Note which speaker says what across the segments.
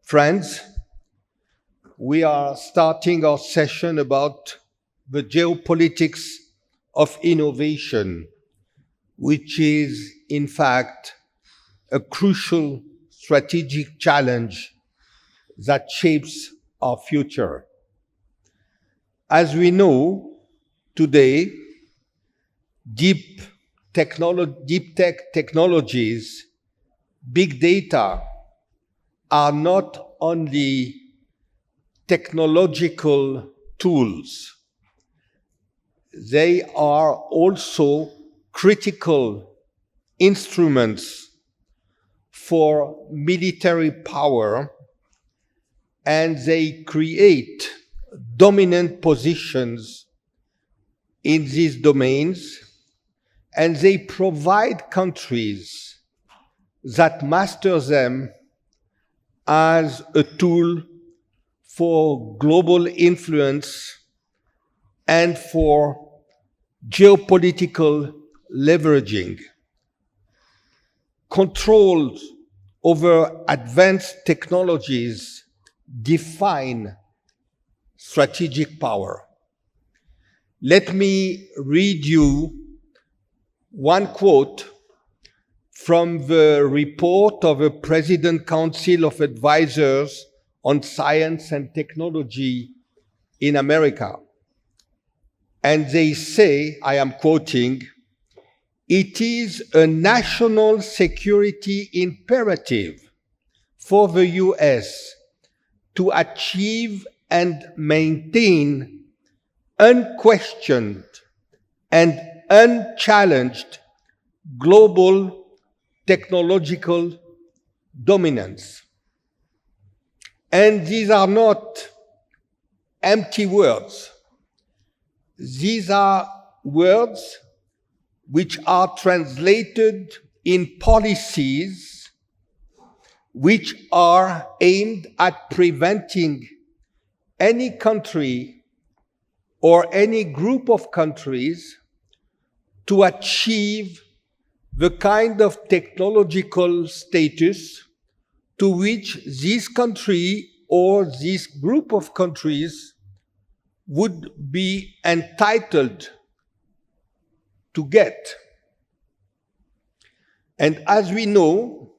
Speaker 1: Friends, we are starting our session about the geopolitics of innovation, which is, in fact, a crucial strategic challenge that shapes our future. As we know, today, deep tech technologies, big data, are not only technological tools, they are also critical instruments for military power, and they create dominant positions in these domains, and they provide countries that master them as a tool for global influence and for geopolitical leveraging. Controls over advanced technologies define strategic power. Let me read you one quote from the report of the President Council of Advisors on Science and Technology in America. And they say, I am quoting, "It is a national security imperative for the US to achieve and maintain unquestioned and unchallenged global technological dominance." And these are not empty words. These are words which are translated in policies which are aimed at preventing any country or any group of countries to achieve the kind of technological status to which this country or this group of countries would be entitled to get. And as we know,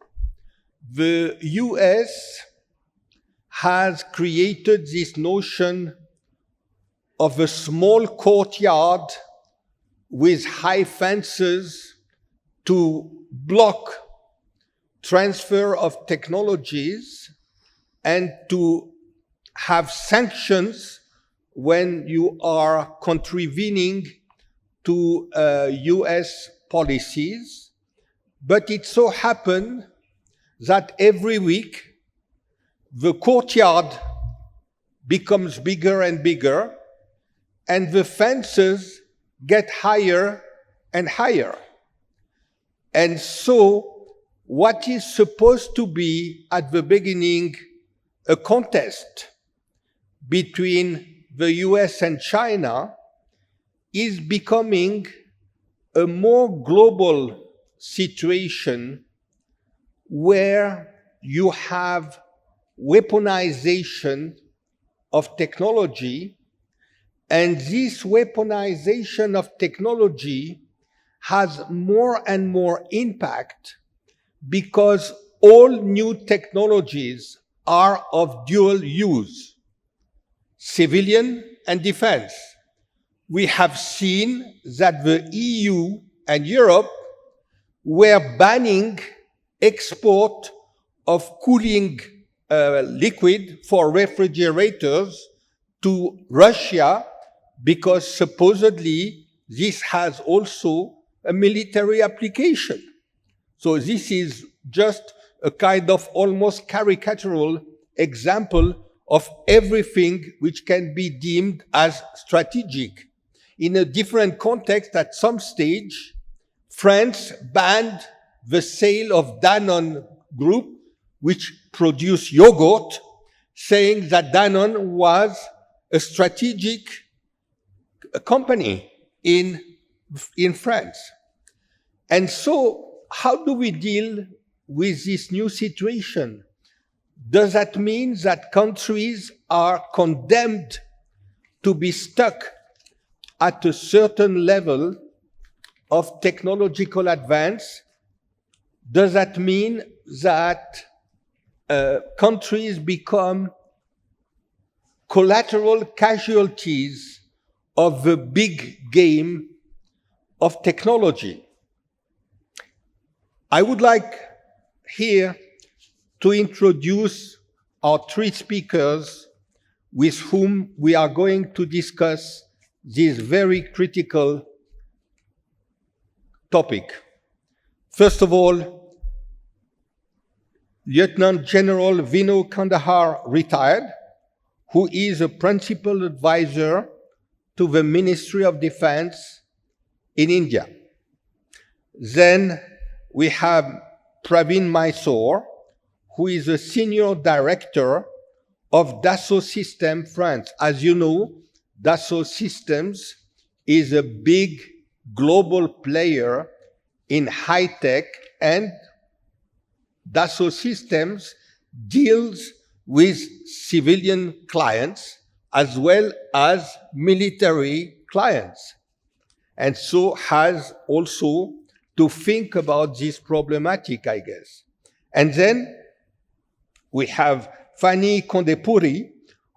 Speaker 1: the US has created this notion of a small courtyard with high fences to block transfer of technologies and to have sanctions when you are contravening to US policies. But it so happened that every week the courtyard becomes bigger and bigger, and the fences get higher and higher. And so what is supposed to be at the beginning a contest between the US and China is becoming a more global situation where you have weaponization of technology, and this weaponization of technology has more and more impact because all new technologies are of dual use, civilian and defense. We have seen that the EU and Europe were banning export of cooling liquid for refrigerators to Russia because supposedly this has also a military application. So this is just a kind of almost caricatural example of everything which can be deemed as strategic. In a different context, at some stage, France banned the sale of Danone Group, which produced yogurt, saying that Danone was a strategic company in France. And so how do we deal with this new situation? Does that mean that countries are condemned to be stuck at a certain level of technological advance? Does that mean that countries become collateral casualties of the big game of technology? I would like here to introduce our three speakers with whom we are going to discuss this very critical topic. First of all, Lieutenant General Vino Kandahar, retired, who is a principal advisor to the Ministry of Defense in India. Then we have Praveen Mysore, who is a senior director of Dassault Systems France. As you know, Dassault Systems is a big global player in high tech, and Dassault Systems deals with civilian clients as well as military clients, and so has also to think about this problematic, I guess. And then we have Fani Kondepuri,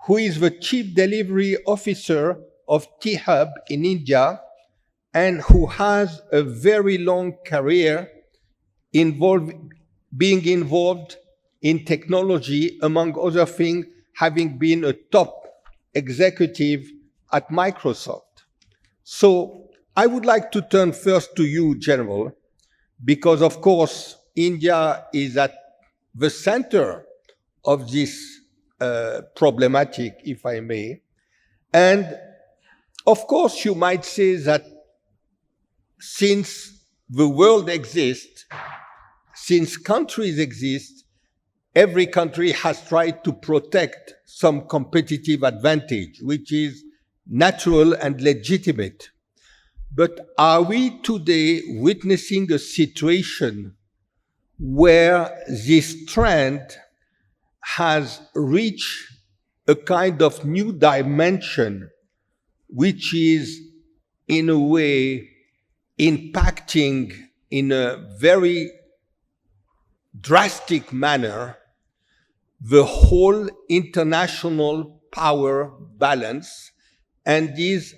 Speaker 1: who is the Chief Delivery Officer of T-Hub in India, and who has a very long career being involved in technology, among other things, having been a top executive at Microsoft. So I would like to turn first to you, General, because of course India is at the center of this problematic, if I may. And of course you might say that since the world exists, since countries exist, every country has tried to protect some competitive advantage, which is natural and legitimate. But are we today witnessing a situation where this trend has reached a kind of new dimension, which is in a way impacting in a very drastic manner the whole international power balance, and is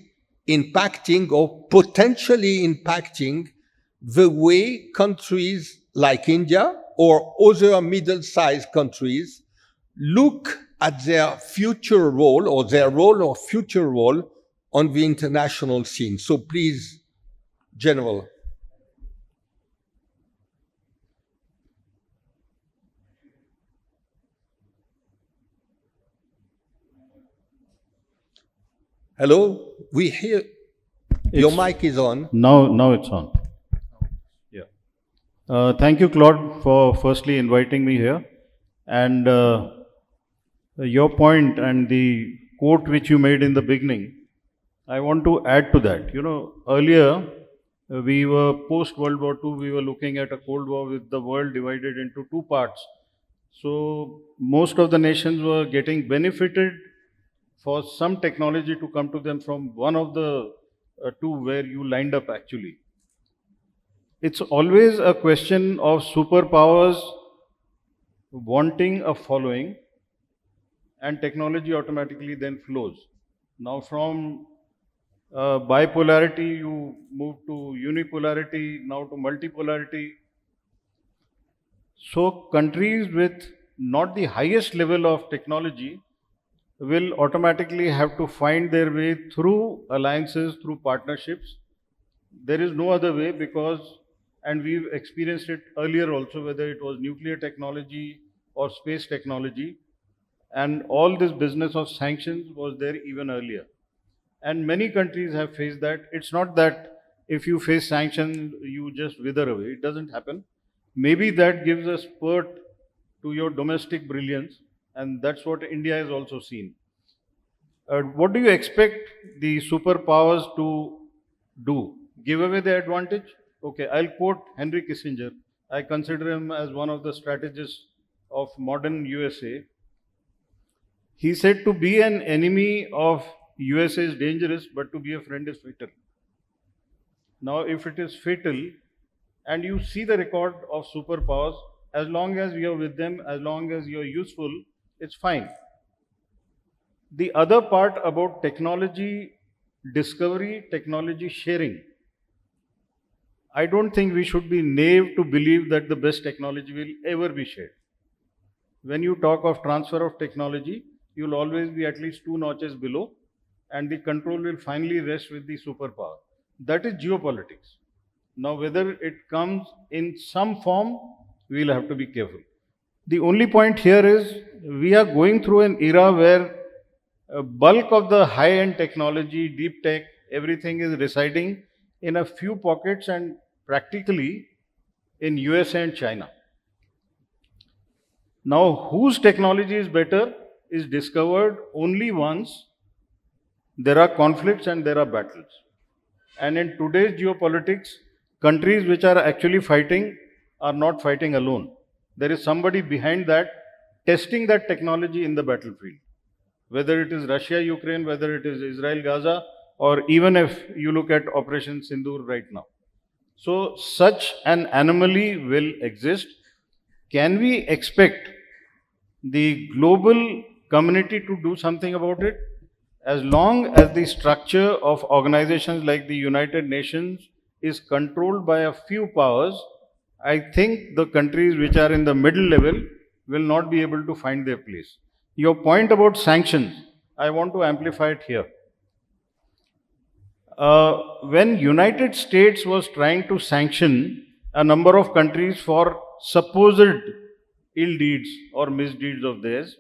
Speaker 1: impacting or potentially impacting the way countries like India or other middle-sized countries look at their future role or their role or future role on the international scene. So please, General. Hello, we hear your mic is on.
Speaker 2: Now it's on. Yeah. Thank you, Claude, for firstly inviting me here. And your point and the quote which you made in the beginning, I want to add to that. You know, earlier we were post World War II, we were looking at a Cold War with the world divided into two parts. So most of the nations were getting benefited for some technology to come to them from one of the two where you lined up actually. It's always a question of superpowers wanting a following, and technology automatically then flows. Now from bipolarity you move to unipolarity, now to multipolarity. So countries with not the highest level of technology will automatically have to find their way through alliances, through partnerships. There is no other way, because, and we've experienced it earlier also, whether it was nuclear technology or space technology, and all this business of sanctions was there even earlier. And many countries have faced that. It's not that if you face sanctions, you just wither away. It doesn't happen. Maybe that gives a spurt to your domestic brilliance, and that's what India has also seen. What do you expect the superpowers to do? Give away the advantage? Okay, I'll quote Henry Kissinger. I consider him as one of the strategists of modern USA. He said to be an enemy of USA is dangerous, but to be a friend is fatal. Now, if it is fatal, and you see the record of superpowers, as long as you're with them, as long as you're useful, it's fine. The other part about technology discovery, technology sharing, I don't think we should be naive to believe that the best technology will ever be shared. When you talk of transfer of technology, you'll always be at least 2 notches below, and the control will finally rest with the superpower. That is geopolitics. Now, whether it comes in some form, we'll have to be careful. The only point here is we are going through an era where a bulk of the high-end technology, deep tech, everything is residing in a few pockets and practically in USA and China. Now, whose technology is better is discovered only once there are conflicts and there are battles. And in today's geopolitics, countries which are actually fighting are not fighting alone. There is somebody behind that testing that technology in the battlefield. Whether it is Russia, Ukraine, whether it is Israel, Gaza, or even if you look at Operation Sindoor right now. So, such an anomaly will exist. Can we expect the global community to do something about it? As long as the structure of organizations like the United Nations is controlled by a few powers, I think the countries which are in the middle level will not be able to find their place. Your point about sanctions, I want to amplify it here. When United States was trying to sanction a number of countries for supposed ill deeds or misdeeds of theirs,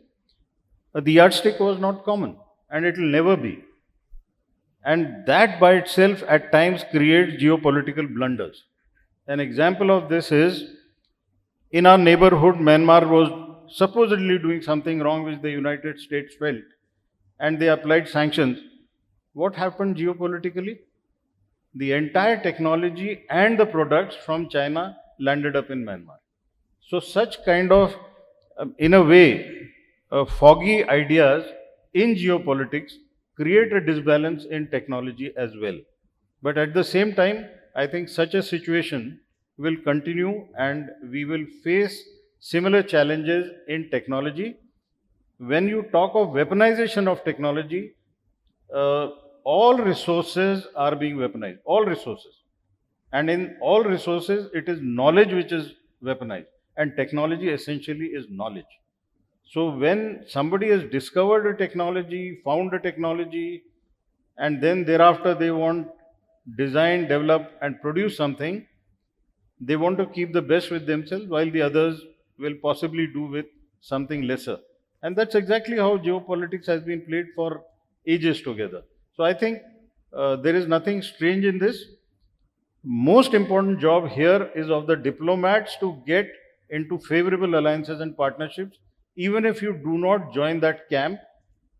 Speaker 2: the yardstick was not common, and it will never be. And that by itself at times creates geopolitical blunders. An example of this is in our neighborhood, Myanmar was supposedly doing something wrong which the United States felt, and they applied sanctions. What happened geopolitically? The entire technology and the products from China landed up in Myanmar. So, such kind of, in a way, foggy ideas in geopolitics create a disbalance in technology as well. But at the same time, I think such a situation will continue and we will face similar challenges in technology. When you talk of weaponization of technology, uh, all resources are being weaponized, all resources. And in all resources, it is knowledge which is weaponized, and technology essentially is knowledge. So, when somebody has discovered a technology, found a technology, and then thereafter they want design, develop, and produce something, they want to keep the best with themselves while the others will possibly do with something lesser. And that's exactly how geopolitics has been played for ages together. So I think there is nothing strange in this. Most important job here is of the diplomats to get into favorable alliances and partnerships, even if you do not join that camp,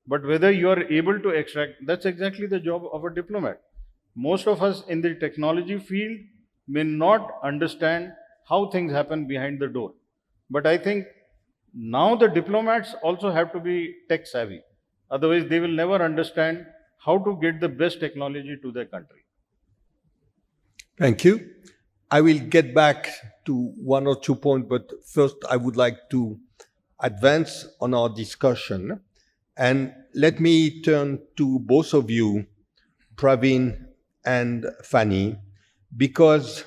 Speaker 2: but whether you are able to extract, that's exactly the job of a diplomat. Most of us in the technology field may not understand how things happen behind the door. But I think now the diplomats also have to be tech savvy. Otherwise, they will never understand how to get the best technology to their country.
Speaker 1: Thank you. I will get back to 1 or 2 points, but first I would like to advance on our discussion. And let me turn to both of you, Praveen and Fanny, because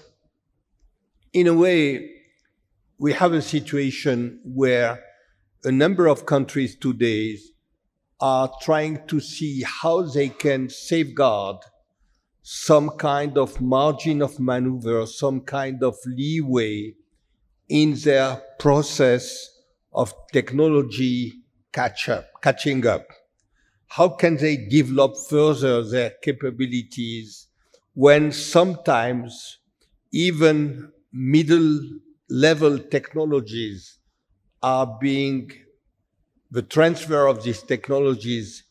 Speaker 1: in a way, we have a situation where a number of countries today are trying to see how they can safeguard some kind of margin of maneuver, some kind of leeway in their process of technology catching up. How can they develop further their capabilities when sometimes even middle level technologies are being, the transfer of these technologies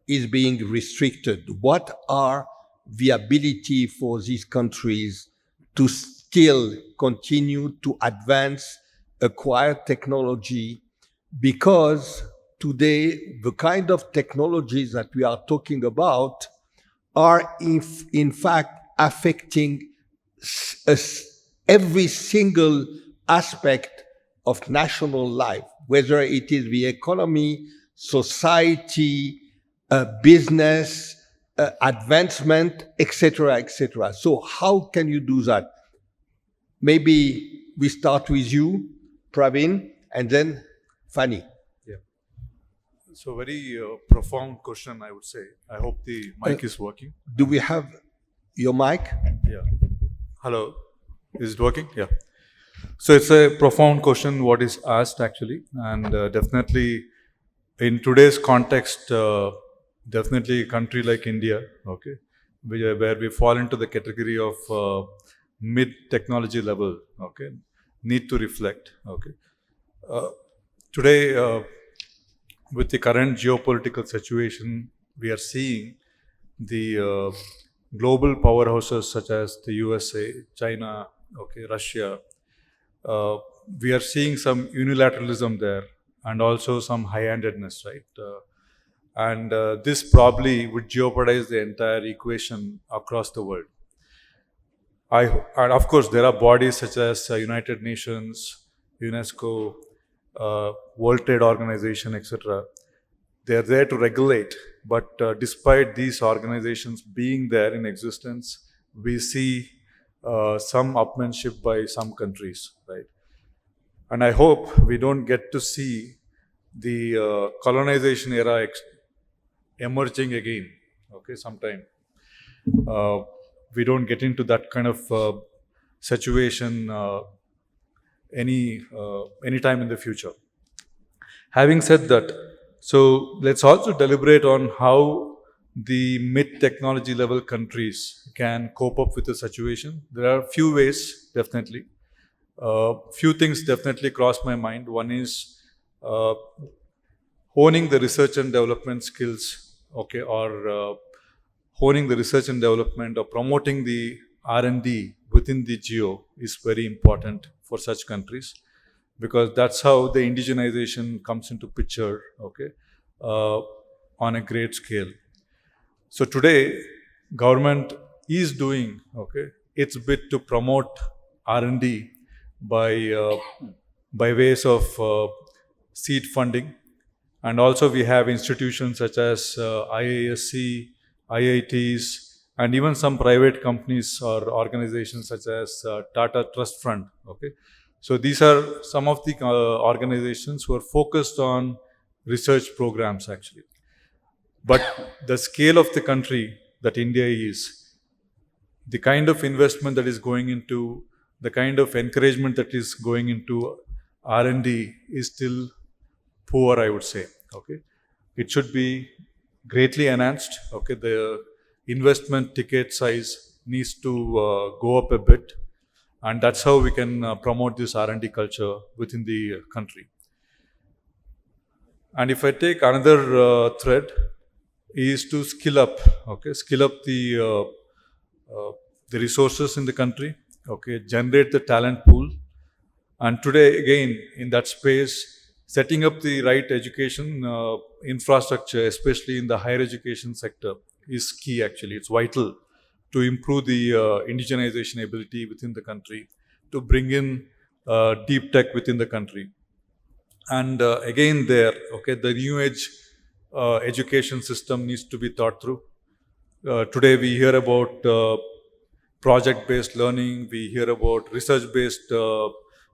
Speaker 1: is being restricted? What are the ability for these countries to still continue to advance acquire technology, because today the kind of technologies that we are talking about are in fact affecting every single aspect of national life, whether it is the economy, society, business, advancement, etc., etc. So how can you do that? Maybe we start with you, Praveen, and then Fanny.
Speaker 3: Yeah. So very profound question, I would say. I hope the mic is working.
Speaker 1: Do we have your mic?
Speaker 3: Yeah. Hello. Is it working? Yeah. So it's a profound question what is asked actually, and definitely in today's context, definitely a country like India, okay, where we fall into the category of mid technology level, okay, need to reflect, okay. Today, with the current geopolitical situation, we are seeing the global powerhouses such as the USA, China, okay, Russia. We are seeing some unilateralism there and also some high-handedness, right? And this probably would jeopardize the entire equation across the world. And of course, there are bodies such as United Nations, UNESCO, World Trade Organization, etc. They are there to regulate, but despite these organizations being there in existence, we see some upmanship by some countries, right? And I hope we don't get to see the colonization era emerging again, okay, sometime. We don't get into that kind of situation any time in the future. Having said that, so let's also deliberate on how the mid-technology level countries can cope up with the situation. There are a few ways, definitely. Few things definitely cross my mind. One is honing the research and development skills, okay, or honing the research and development or promoting the R&D within the geo is very important for such countries, because that's how the indigenization comes into picture, okay, on a great scale. So today, government is doing, okay, its bit to promote R&D by ways of seed funding, and also we have institutions such as IISc, IITs, and even some private companies or organizations such as Tata Trust Fund. Okay, so these are some of the organizations who are focused on research programs actually. But the scale of the country that India is, the kind of investment that is going into, the kind of encouragement that is going into R&D is still poor, I would say. Okay, it should be greatly enhanced. Okay, the investment ticket size needs to go up a bit, and that's how we can promote this R&D culture within the country. And if I take another thread, is to skill up. Okay, skill up the resources in the country. Okay, generate the talent pool, and today again in that space, setting up the right education infrastructure, especially in the higher education sector, is key actually. It's vital to improve the indigenization ability within the country, to bring in deep tech within the country. And again there, okay, the new age education system needs to be thought through. Today we hear about project-based learning, we hear about research-based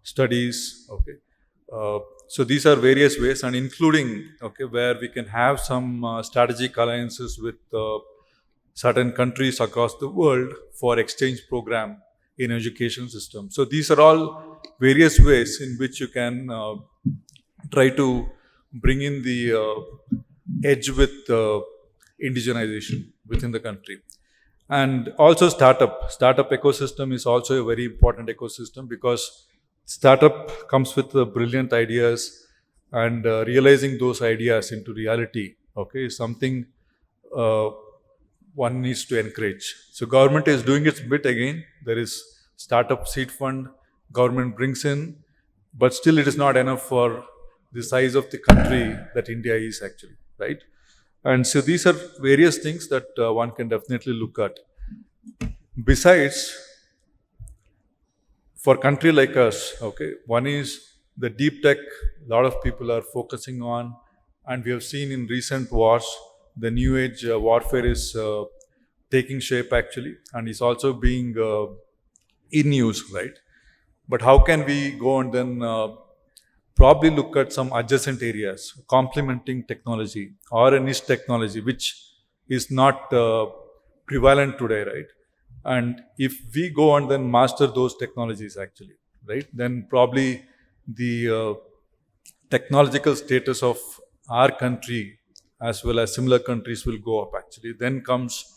Speaker 3: studies, okay. So these are various ways, and including, okay, where we can have some strategic alliances with certain countries across the world for exchange program in education system. So these are all various ways in which you can try to bring in the edge with indigenization within the country. And also startup ecosystem is also a very important ecosystem, because startup comes with brilliant ideas, and realizing those ideas into reality, okay, is something one needs to encourage. So government is doing its bit again. There is startup seed fund, government brings in, but still it is not enough for the size of the country that India is actually, right? And so these are various things that one can definitely look at. Besides, for a country like us, okay, one is the deep tech, a lot of people are focusing on, and we have seen in recent wars, the new age warfare is taking shape actually, and is also being in use, right? But how can we go and then probably look at some adjacent areas, complementing technology or a niche technology, which is not prevalent today, right? And if we go and then master those technologies actually, right, then probably the technological status of our country as well as similar countries will go up actually. Then comes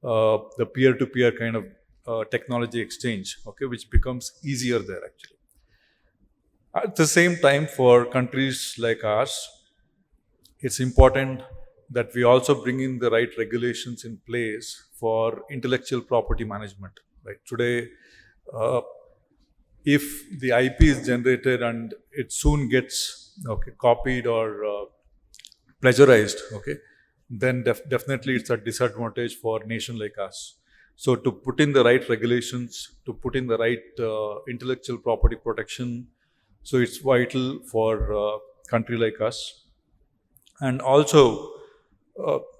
Speaker 3: the peer-to-peer kind of technology exchange, okay, which becomes easier there actually. At the same time, for countries like ours, it's important that we also bring in the right regulations in place for intellectual property management. Right today, if the IP is generated and it soon gets copied or plagiarized, okay, then definitely it's a disadvantage for a nation like us. So to put in the right regulations, to put in the right intellectual property protection, so it's vital for a country like us. And also,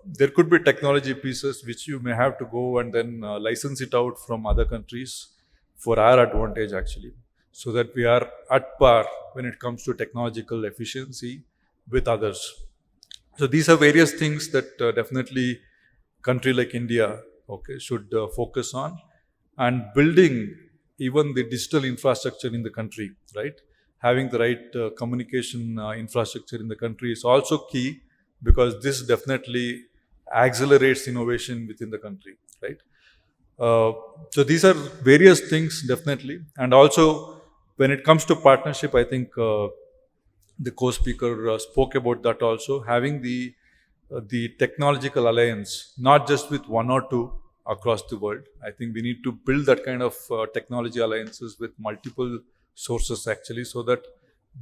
Speaker 3: there could be technology pieces which you may have to go and then license it out from other countries for our advantage actually, so that we are at par when it comes to technological efficiency with others. So these are various things that definitely country like India, okay, should focus on, and building even the digital infrastructure in the country, right? Having the right communication infrastructure in the country is also key, because this definitely accelerates innovation within the country, right? So these are various things definitely. And also when it comes to partnership, I think the co-speaker spoke about that also, having the technological alliance, not just with one or two across the world. I think we need to build that kind of technology alliances with multiple sources actually, so that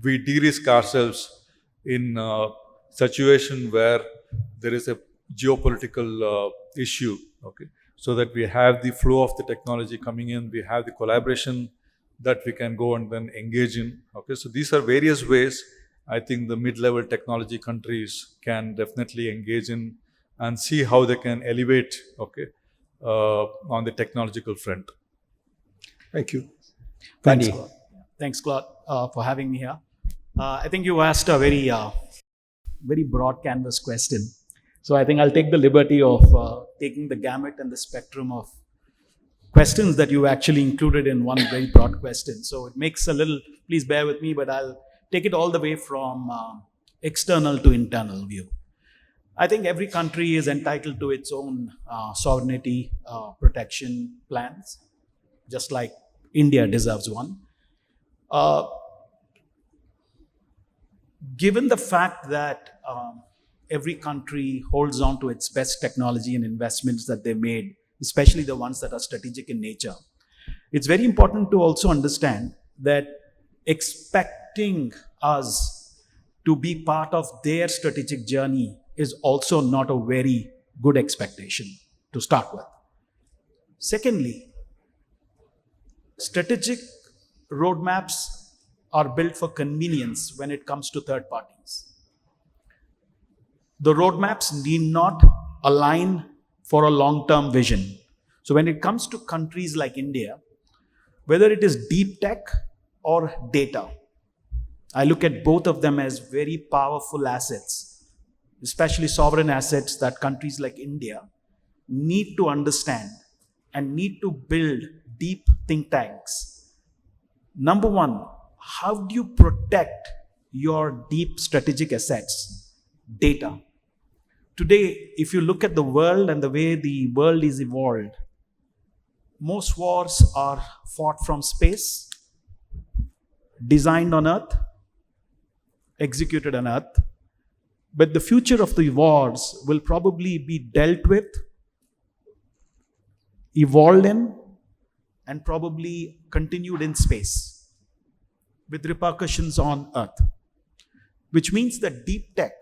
Speaker 3: we de-risk ourselves in a situation where there is a geopolitical issue, okay, so that we have the flow of the technology coming in, we have the collaboration that we can go and then engage in, okay. So these are various ways I think the mid-level technology countries can definitely engage in and see how they can elevate, okay, on the technological front.
Speaker 1: Thank you.
Speaker 4: Thanks,
Speaker 1: Fadi.
Speaker 4: Claude. Thanks, Claude, for having me here. I think you asked a very broad canvas question. So I think I'll take the liberty of taking the gamut and the spectrum of questions that you actually included in one very broad question. So it makes a little, please bear with me, but I'll take it all the way from external to internal view. I think every country is entitled to its own sovereignty protection plans, just like India deserves one. Given the fact that every country holds on to its best technology and investments that they made, especially the ones that are strategic in nature, it's very important to also understand that expecting us to be part of their strategic journey is also not a very good expectation to start with. Secondly, strategic roadmaps are built for convenience when it comes to third parties. The roadmaps need not align for a long-term vision. So when it comes to countries like India, whether it is deep tech or data, I look at both of them as very powerful assets, especially sovereign assets that countries like India need to understand and need to build deep think tanks. Number one, how do you protect your deep strategic assets? Data. Today, if you look at the world and the way the world is evolved, most wars are fought from space, designed on Earth, executed on Earth. But the future of the wars will probably be dealt with, evolved in, and probably continued in space. with repercussions on Earth, which means that deep tech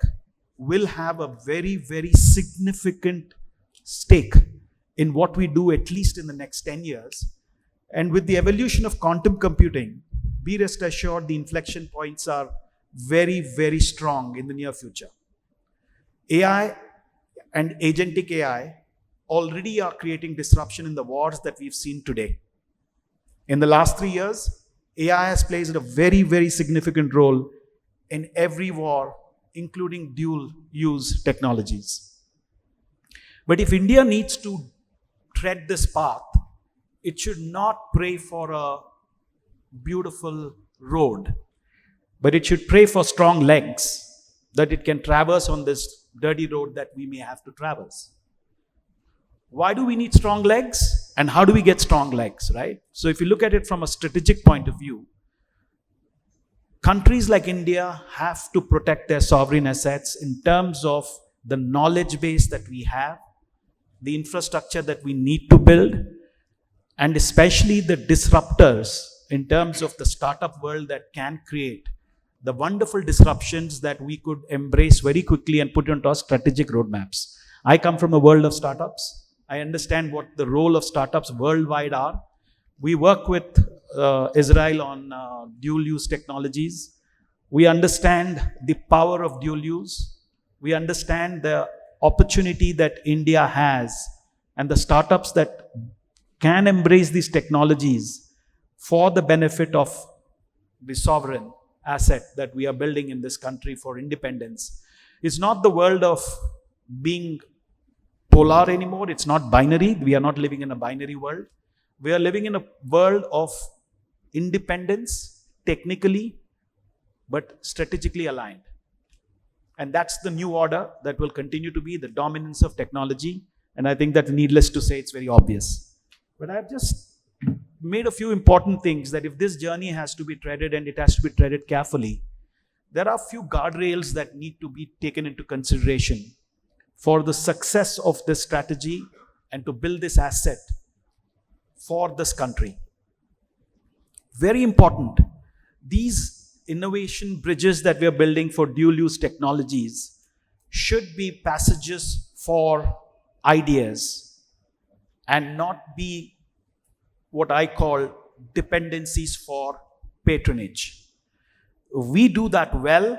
Speaker 4: will have a very, very significant stake in what we do, at least in the next 10 years. And with the evolution of quantum computing, be rest assured the inflection points are very, very strong in the near future. AI and agentic AI already are creating disruption in the wars that we've seen today. In the last 3 years, AI has played a very, very significant role in every war, including dual-use technologies. But if India needs to tread this path, it should not pray for a beautiful road, but it should pray for strong legs that it can traverse on this dirty road that we may have to traverse. Why do we need strong legs? And how do we get strong legs, right? So if you look at it from a strategic point of view, countries like India have to protect their sovereign assets in terms of the knowledge base that we have, the infrastructure that we need to build, and especially the disruptors in terms of the startup world that can create the wonderful disruptions that we could embrace very quickly and put into our strategic roadmaps. I come from a world of startups. I understand what the role of startups worldwide are. We work with Israel on dual-use technologies. We understand the power of dual-use. We understand the opportunity that India has and the startups that can embrace these technologies for the benefit of the sovereign asset that we are building in this country for independence. It's not the world of being polar anymore. It's not binary. We are not living in a binary world. We are living in a world of independence, technically, but strategically aligned. And that's the new order that will continue to be the dominance of technology. And I think that, needless to say, it's very obvious. But I've just made a few important things that if this journey has to be treaded, and it has to be treaded carefully, there are a few guardrails that need to be taken into consideration for the success of this strategy and to build this asset for this country. Very important. These innovation bridges that we are building for dual-use technologies should be passages for ideas and not be what I call dependencies for patronage. We do that well,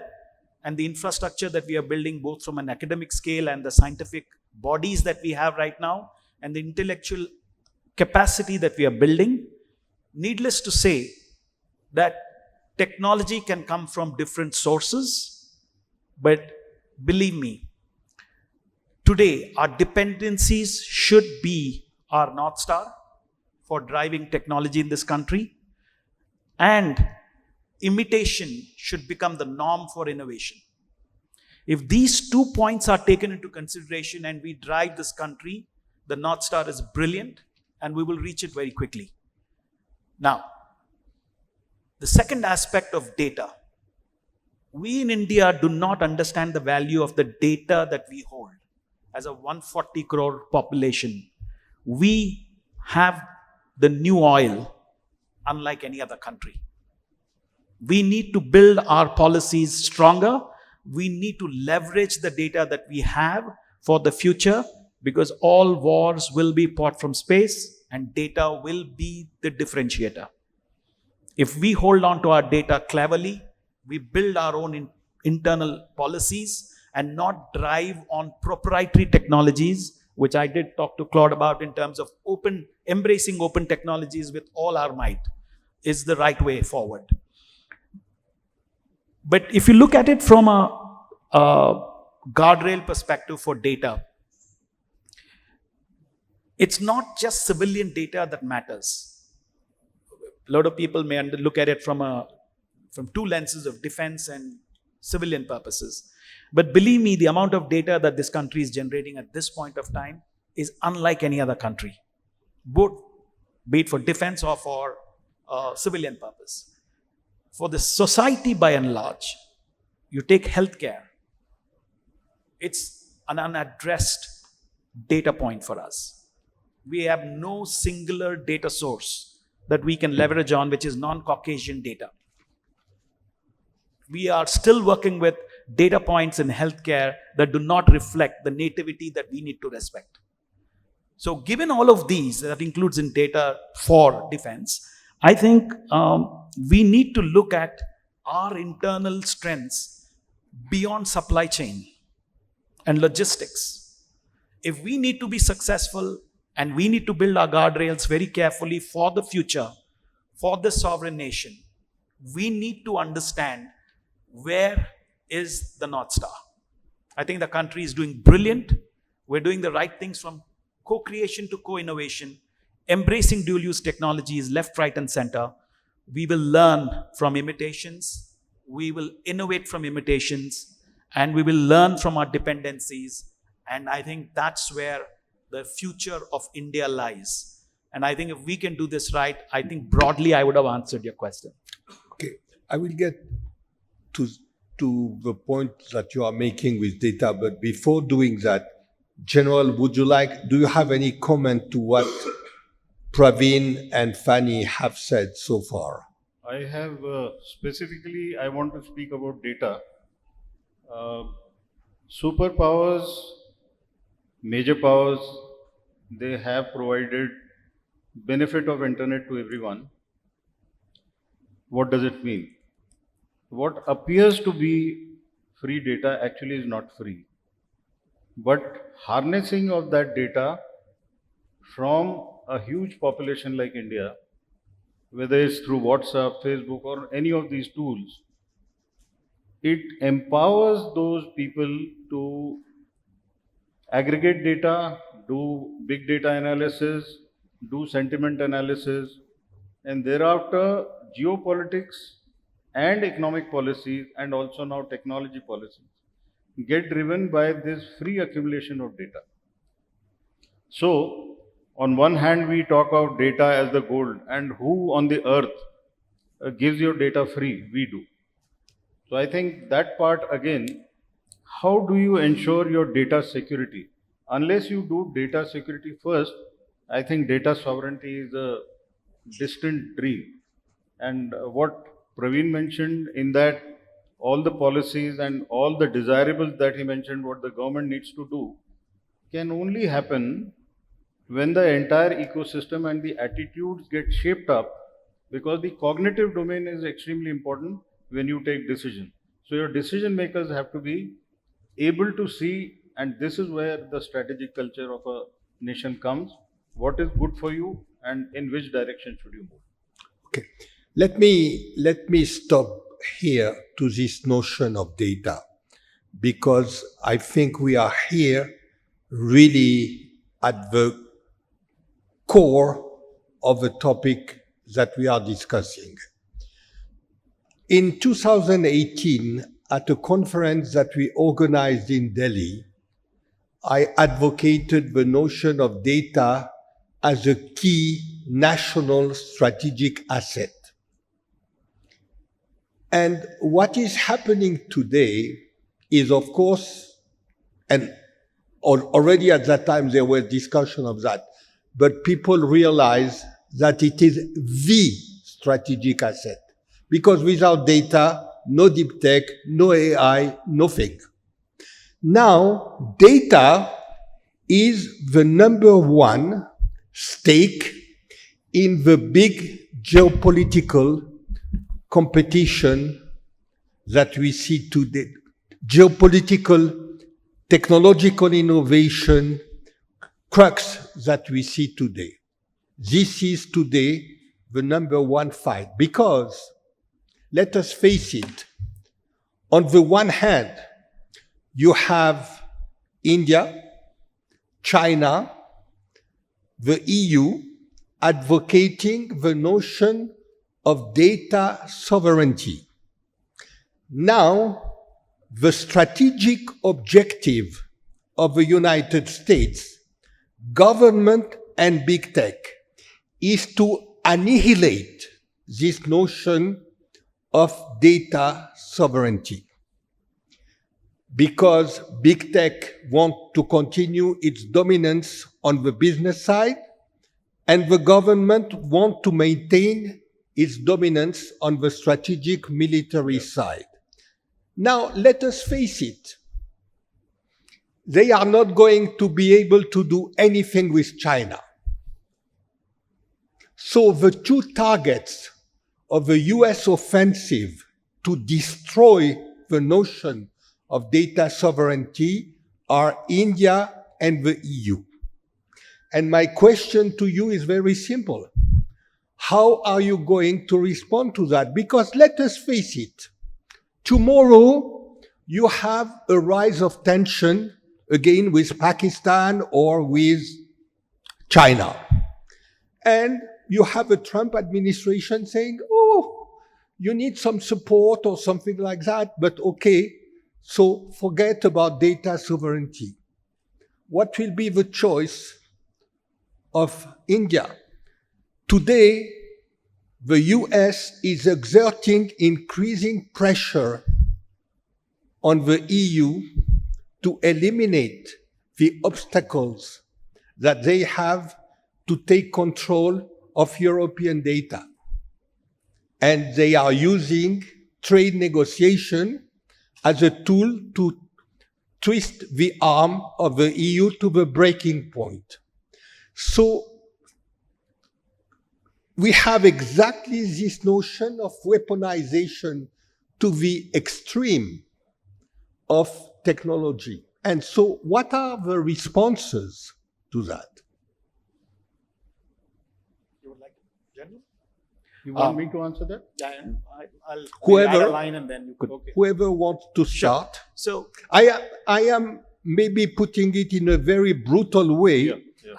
Speaker 4: and the infrastructure that we are building, both from an academic scale and the scientific bodies that we have right now, and the intellectual capacity that we are building, needless to say that technology can come from different sources, but believe me, today our dependencies should be our North Star for driving technology in this country, and imitation should become the norm for innovation. If these 2 points are taken into consideration and we drive this country, the North Star is brilliant and we will reach it very quickly. Now, the second aspect of data. We in India do not understand the value of the data that we hold. As a 140 crore population, we have the new oil unlike any other country. We need to build our policies stronger. We need to leverage the data that we have for the future, because all wars will be fought from space and data will be the differentiator. If we hold on to our data cleverly, we build our own internal policies and not drive on proprietary technologies, which I did talk to Claude about in terms of embracing open technologies with all our might, is the right way forward. But if you look at it from a guardrail perspective for data, it's not just civilian data that matters. A lot of people may look at it from two lenses of defense and civilian purposes. But believe me, the amount of data that this country is generating at this point of time is unlike any other country, both be it for defense or for civilian purpose. For the society by and large, you take healthcare, it's an unaddressed data point for us. We have no singular data source that we can leverage on which is non-Caucasian data. We are still working with data points in healthcare that do not reflect the nativity that we need to respect. So given all of these, that includes in data for defense, I think we need to look at our internal strengths beyond supply chain and logistics. If we need to be successful and we need to build our guardrails very carefully for the future, for the sovereign nation, we need to understand where is the North Star. I think the country is doing brilliant. We're doing the right things from co-creation to co-innovation, embracing dual-use technologies left, right, and center. We will learn from imitations. We will innovate from imitations. And we will learn from our dependencies. And I think that's where the future of India lies. And I think if we can do this right, I think broadly I would have answered your question.
Speaker 1: Okay, I will get to the point that you are making with data, but before doing that, General, do you have any comment to what Praveen and Fanny have said so far?
Speaker 2: I have specifically, I want to speak about data. Superpowers, major powers, they have provided benefit of internet to everyone. What does it mean? What appears to be free data actually is not free. But harnessing of that data from a huge population like India, whether it's through WhatsApp, Facebook, or any of these tools, it empowers those people to aggregate data, do big data analysis, do sentiment analysis, and thereafter geopolitics and economic policies and also now technology policies get driven by this free accumulation of data. So, on one hand, we talk of data as the gold, and who on the earth gives your data free? We do. So, I think that part again, how do you ensure your data security? Unless you do data security first, I think data sovereignty is a distant dream. And what Praveen mentioned in that all the policies and all the desirables that he mentioned, what the government needs to do, can only happen when the entire ecosystem and the attitudes get shaped up, because the cognitive domain is extremely important when you take decision. So your decision makers have to be able to see, and this is where the strategic culture of a nation comes, what is good for you and in which direction should you move.
Speaker 1: Okay, let me stop here to this notion of data, because I think we are here really at the core of the topic that we are discussing. In 2018, at a conference that we organized in Delhi, I advocated the notion of data as a key national strategic asset. And what is happening today is, of course, and already at that time there was discussion of that, but people realize that it is the strategic asset. Because without data, no deep tech, no AI, nothing. Now, data is the number one stake in the big geopolitical competition that we see today. Geopolitical, technological innovation, crux that we see today. This is today the number one fight, because, let us face it, on the one hand, you have India, China, the EU advocating the notion of data sovereignty. Now, the strategic objective of the United States, government and big tech, is to annihilate this notion of data sovereignty. Because big tech wants to continue its dominance on the business side, and the government wants to maintain its dominance on the strategic military side. Now, let us face it. They are not going to be able to do anything with China. So the two targets of the US offensive to destroy the notion of data sovereignty are India and the EU. And my question to you is very simple. How are you going to respond to that? Because let us face it, tomorrow you have a rise of tension again with Pakistan or with China. And you have a Trump administration saying, oh, you need some support or something like that, but okay, so forget about data sovereignty. What will be the choice of India? Today, the US is exerting increasing pressure on the EU to eliminate the obstacles that they have to take control of European data. And they are using trade negotiation as a tool to twist the arm of the EU to the breaking point. So we have exactly this notion of weaponization to the extreme of technology. And so what are the responses to that?
Speaker 4: You would like to, General?
Speaker 2: You want me to answer that?
Speaker 4: Yeah, I'll
Speaker 1: Whoever-
Speaker 4: add a line and then you could.
Speaker 2: Okay.
Speaker 1: Whoever wants to start.
Speaker 4: So,
Speaker 1: I am maybe putting it in a very brutal way,
Speaker 2: Yeah.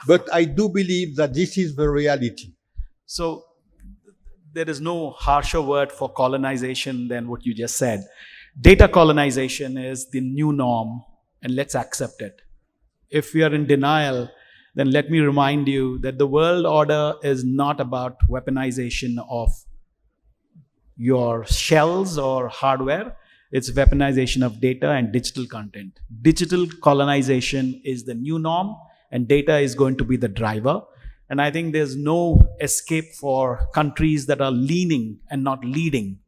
Speaker 1: but I do believe that this is the reality.
Speaker 4: So there is no harsher word for colonization than what you just said. Data colonization is the new norm, and let's accept it. If we are in denial, then let me remind you that the world order is not about weaponization of your shells or hardware. It's weaponization of data and digital content. Digital colonization is the new norm, and data is going to be the driver. And I think there's no escape for countries that are leaning and not leading.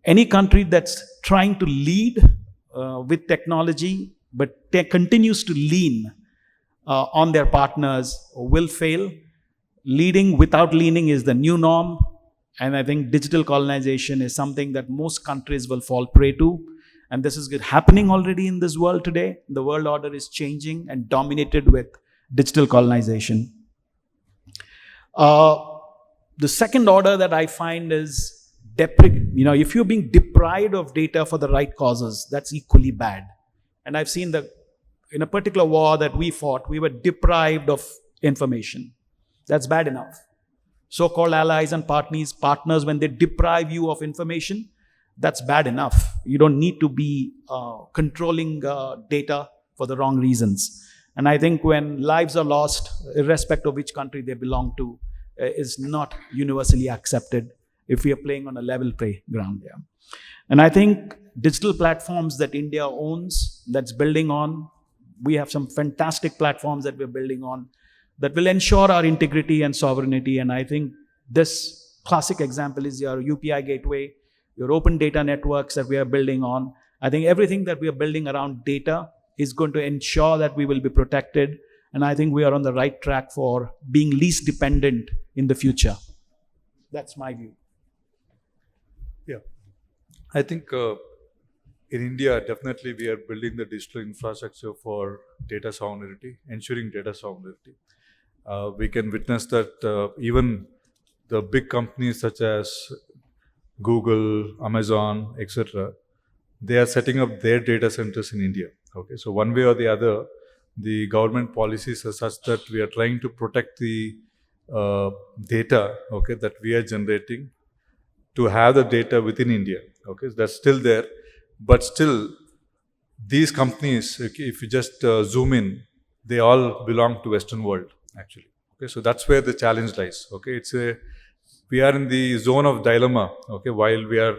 Speaker 4: Any country that's trying to lead with technology but continues to lean on their partners will fail. Leading without leaning is the new norm. And I think digital colonization is something that most countries will fall prey to. And this is happening already in this world today. The world order is changing and dominated with digital colonization. The second order that I find is if you're being deprived of data for the right causes, that's equally bad. And I've seen that in a particular war that we fought, we were deprived of information. That's bad enough. So-called allies and partners, when they deprive you of information, that's bad enough. You don't need to be controlling data for the wrong reasons. And I think when lives are lost, irrespective of which country they belong to, is not universally accepted if we are playing on a level playground there. And I think digital platforms that India owns, that's building on, we have some fantastic platforms that we're building on that will ensure our integrity and sovereignty. And I think this classic example is your UPI gateway, your open data networks that we are building on. I think everything that we are building around data is going to ensure that we will be protected. And I think we are on the right track for being least dependent in the future. That's my view.
Speaker 3: Yeah. I think in India, definitely we are building the digital infrastructure for data sovereignty, ensuring data sovereignty. We can witness that even the big companies such as Google, Amazon, etc., they are setting up their data centers in India. Okay, so one way or the other, the government policies are such that we are trying to protect the data, okay, that we are generating, to have the data within India. Okay, so that's still there, but still, these companies, okay, if you just zoom in, they all belong to Western world actually. Okay, so that's where the challenge lies. Okay, we are in the zone of dilemma. Okay, while we are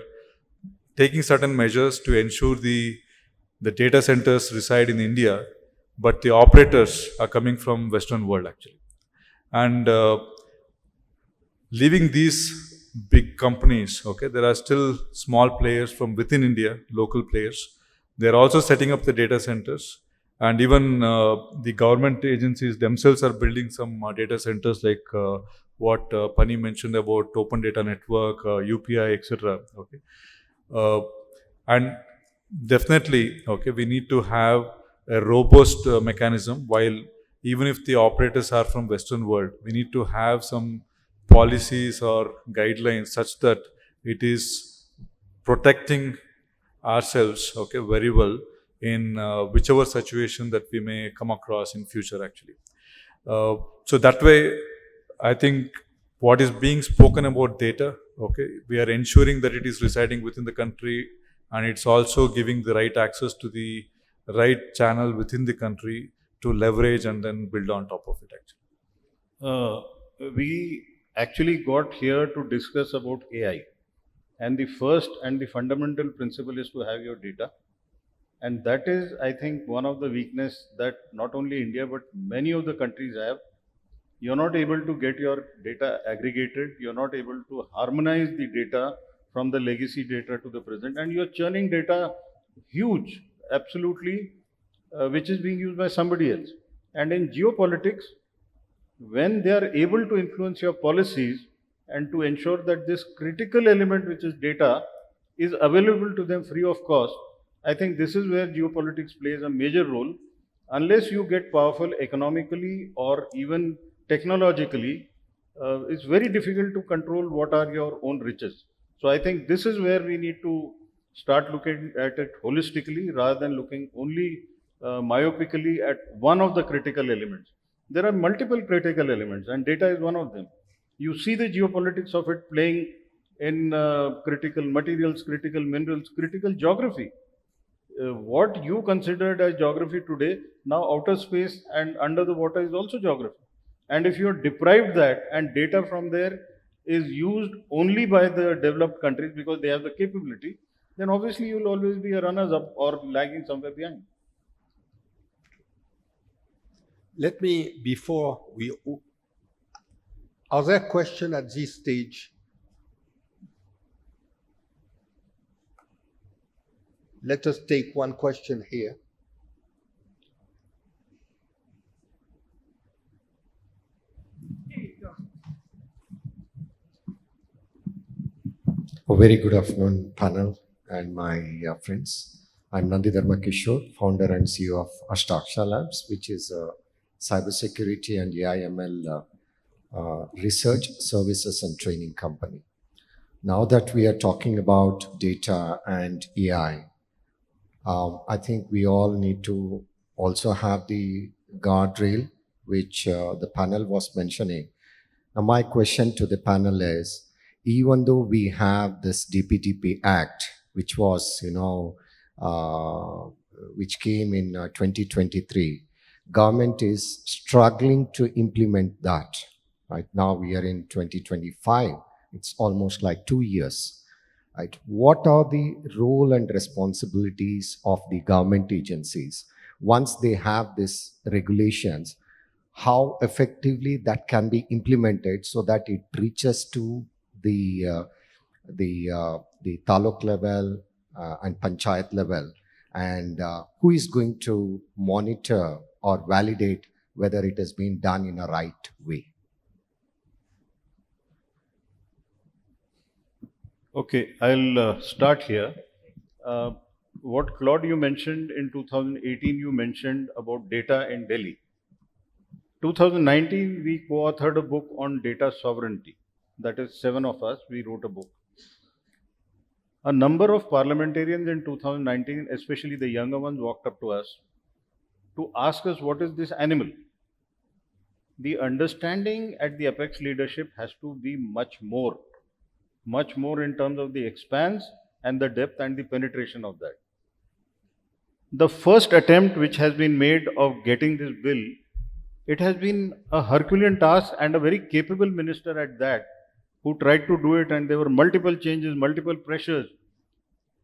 Speaker 3: taking certain measures to ensure the data centers reside in India, but the operators are coming from Western world actually. And leaving these big companies, okay, there are still small players from within India, local players. They're also setting up the data centers. And even the government agencies themselves are building some data centers like what Pani mentioned about Open Data Network, UPI, etc. Okay, and definitely, okay, we need to have a robust mechanism. While even if the operators are from Western world, we need to have some policies or guidelines such that it is protecting ourselves, okay, very well in whichever situation that we may come across in future actually. So that way, I think what is being spoken about data, okay, we are ensuring that it is residing within the country, and it's also giving the right access to the right channel within the country to leverage and then build on top of it actually.
Speaker 2: We actually got here to discuss about AI. And the first and the fundamental principle is to have your data. And that is, I think, one of the weakness that not only India, but many of the countries have. You're not able to get your data aggregated. You're not able to harmonize the data from the legacy data to the present. And you're churning data huge, absolutely, which is being used by somebody else. And in geopolitics, when they are able to influence your policies and to ensure that this critical element, which is data, is available to them free of cost, I think this is where geopolitics plays a major role. Unless you get powerful economically or even technologically, it's very difficult to control what are your own riches. So I think this is where we need to start looking at it holistically rather than looking only myopically at one of the critical elements. There are multiple critical elements, and data is one of them. You see the geopolitics of it playing in critical materials, critical minerals, critical geography. What you considered as geography today, now outer space and under the water is also geography. And if you are deprived that and data from there is used only by the developed countries because they have the capability, then obviously you will always be a runners up or lagging somewhere behind.
Speaker 1: Let me, are there questions at this stage? Let us take one question here.
Speaker 5: A very good afternoon, panel and my friends. I'm Nandi Dharma Kishore, founder and CEO of Ashtaksha Labs, which is a cybersecurity and AI/ML research, services, and training company. Now that we are talking about data and AI, I think we all need to also have the guardrail, which the panel was mentioning. Now, my question to the panel is, even though we have this DPDP Act, which was, which came in 2023, government is struggling to implement that. Right now, we are in 2025. It's almost like 2 years. Right? What are the role and responsibilities of the government agencies once they have these regulations? How effectively that can be implemented so that it reaches to the taluk level and panchayat level, and who is going to monitor or validate whether it has been done in a right way?
Speaker 2: Okay, I'll start here. What Claude you mentioned in 2018, you mentioned about data in Delhi. 2019, we co-authored a book on data sovereignty. That is 7 of us, we wrote a book. A number of parliamentarians in 2019, especially the younger ones, walked up to us to ask us, what is this animal? The understanding at the apex leadership has to be much more in terms of the expanse and the depth and the penetration of that. The first attempt which has been made of getting this bill, it has been a Herculean task and a very capable minister at that who tried to do it, and there were multiple changes, multiple pressures.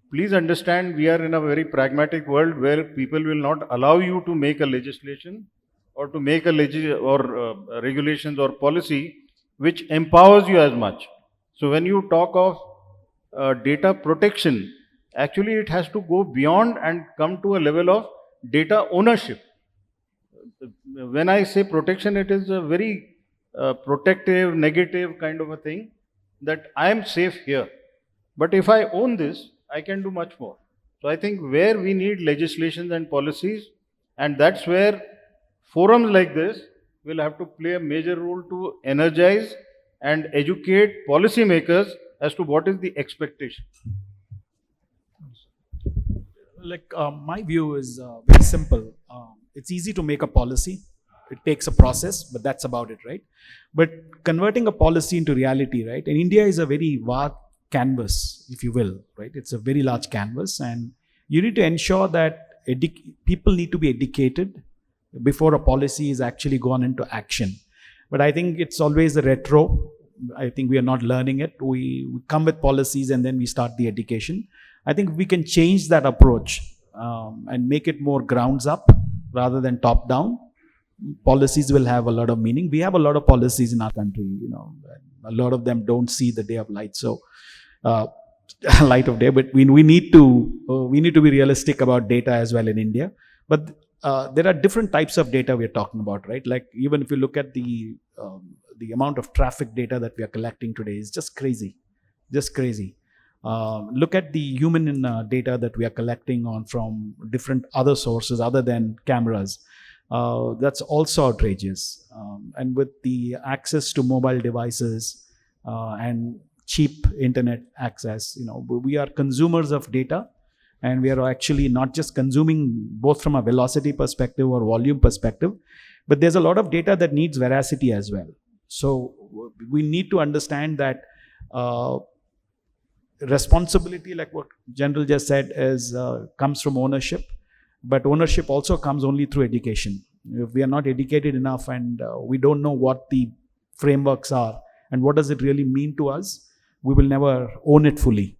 Speaker 2: Please understand, we are in a very pragmatic world where people will not allow you to make a legislation or to make a regulations or policy which empowers you as much. So when you talk of data protection, actually it has to go beyond and come to a level of data ownership. When I say protection, it is a very protective, negative kind of a thing, that I am safe here. But if I own this, I can do much more. So I think where we need legislations and policies, and that's where forums like this will have to play a major role to energize and educate policymakers as to what is the expectation.
Speaker 4: Like my view is very simple. It's easy to make a policy. It takes a process, but that's about it, right? But converting a policy into reality, right? And India is a very vast canvas, if you will, right? It's a very large canvas, and you need to ensure that people need to be educated before a policy is actually gone into action. But I think it's always a retro. I think we are not learning it. We come with policies and then we start the education. I think we can change that approach and make it more grounds up rather than top down. Policies will have a lot of meaning. We have a lot of policies in our country, a lot of them don't see the day of light. So light of day, but we need to be realistic about data as well in India. But there are different types of data we are talking about, right? Like even if you look at the amount of traffic data that we are collecting today is just crazy. Look at the human data that we are collecting from different other sources other than cameras. That's also outrageous. And with the access to mobile devices and cheap internet access, we are consumers of data, and we are actually not just consuming both from a velocity perspective or volume perspective, but there's a lot of data that needs veracity as well. So we need to understand that responsibility, like what General just said, comes from ownership, but ownership also comes only through education. If we are not educated enough and we don't know what the frameworks are and what does it really mean to us, we will never own it fully.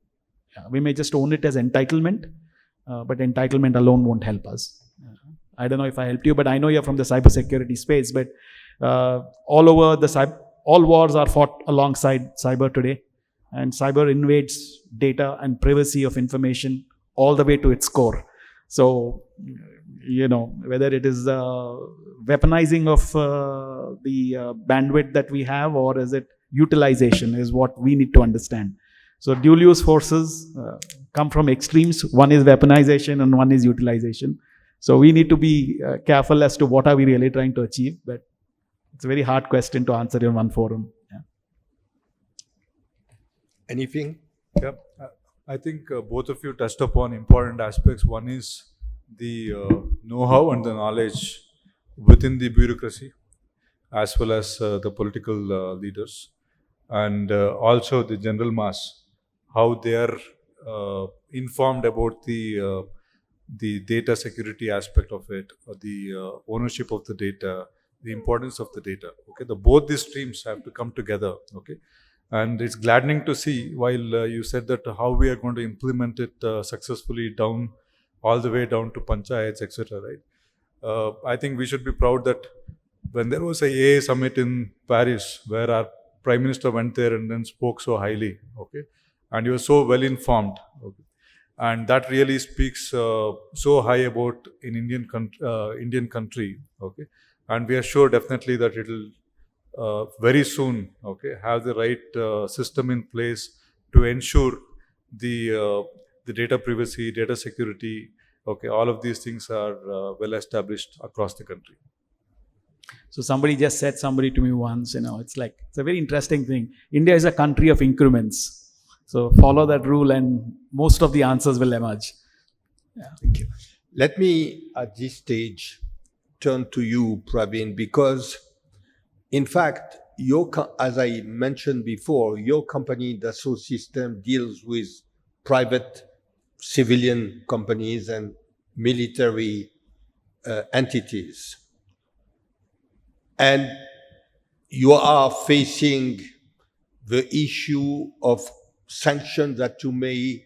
Speaker 4: We may just own it as entitlement, but entitlement alone won't help us. I don't know if I helped you, but I know you're from the cybersecurity space, but all over all wars are fought alongside cyber today, and cyber invades data and privacy of information all the way to its core. So, whether it is weaponizing of the bandwidth that we have, or is it utilization, is what we need to understand. So dual use forces come from extremes. One is weaponization and one is utilization. So we need to be careful as to what are we really trying to achieve. But it's a very hard question to answer in one forum. Yeah.
Speaker 1: Anything?
Speaker 3: Yeah, I think both of you touched upon important aspects. One is the know-how and the knowledge within the bureaucracy, as well as the political leaders, and also the general mass, how they are informed about the data security aspect of it, or the ownership of the data, the importance of the data. Okay, both these streams have to come together. Okay, and it's gladdening to see, while you said that how we are going to implement it successfully down, all the way down to panchayats, etc. Right? I think we should be proud that when there was a AA summit in Paris, where our Prime Minister went there and then spoke so highly, okay, and he was so well informed, okay, and that really speaks so high about in Indian country, okay, and we are sure definitely that it will very soon, okay, have the right system in place to ensure the data privacy, data security, okay, all of these things are well established across the country.
Speaker 4: So somebody just said somebody to me once, it's a very interesting thing. India is a country of increments. So follow that rule and most of the answers will emerge. Yeah.
Speaker 1: Thank you. Let me, at this stage, turn to you, Praveen, because, in fact, as I mentioned before, your company, Dassault Systèmes, deals with private civilian companies and military entities. And you are facing the issue of sanctions that you may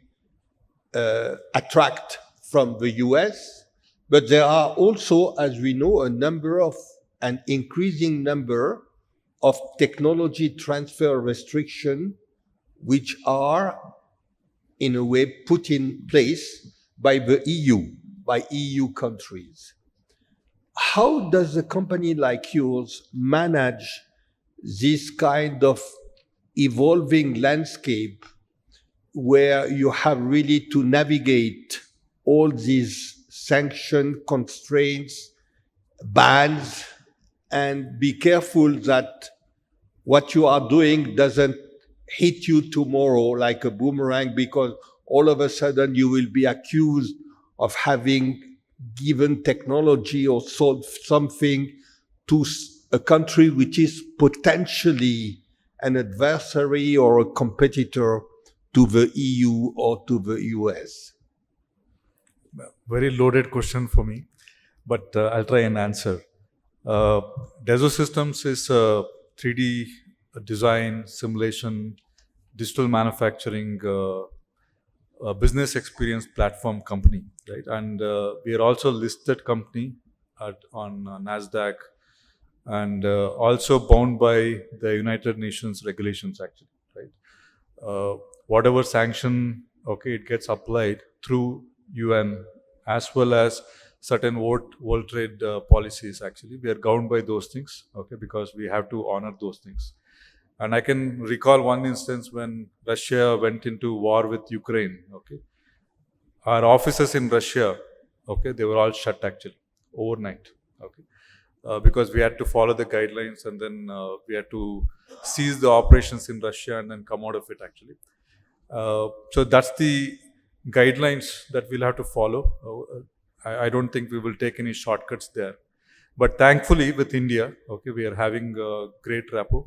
Speaker 1: attract from the US, but there are also, as we know, an increasing number of technology transfer restrictions which are, in a way, put in place by the EU, by EU countries. How does a company like yours manage this kind of evolving landscape where you have really to navigate all these sanction constraints, bans, and be careful that what you are doing doesn't hit you tomorrow like a boomerang, because all of a sudden you will be accused of having given technology or sold something to a country which is potentially an adversary or a competitor to the EU or to the US?
Speaker 3: Very loaded question for me, but I'll try and answer. Dassault Systems is a 3D design, simulation, digital manufacturing, business experience platform company, right? And we are also a listed company on NASDAQ, and also bound by the United Nations regulations, actually, right? Whatever sanction, okay, it gets applied through UN, as well as certain world trade policies. Actually, we are governed by those things, okay, because we have to honor those things. And I can recall one instance when Russia went into war with Ukraine. Okay, our offices in Russia, okay, they were all shut actually overnight. Okay, because we had to follow the guidelines, and then we had to cease the operations in Russia and then come out of it actually. So that's the guidelines that we'll have to follow. I don't think we will take any shortcuts there. But thankfully, with India, okay, we are having a great rapport,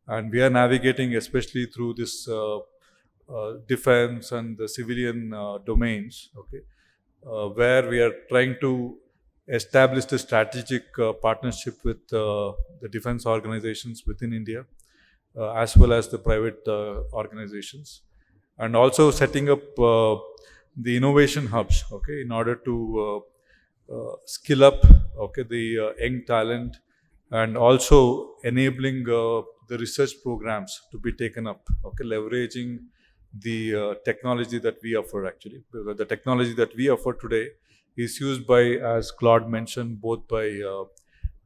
Speaker 3: and we are navigating, especially through this defense and the civilian domains, okay, where we are trying to establish the strategic partnership with the defense organizations within India, as well as the private organizations, and also setting up the innovation hubs, okay, in order to skill up, okay, the young talent, and also enabling the research programs to be taken up, okay, leveraging the technology that we offer actually. Because the technology that we offer today is used by, as Claude mentioned, both by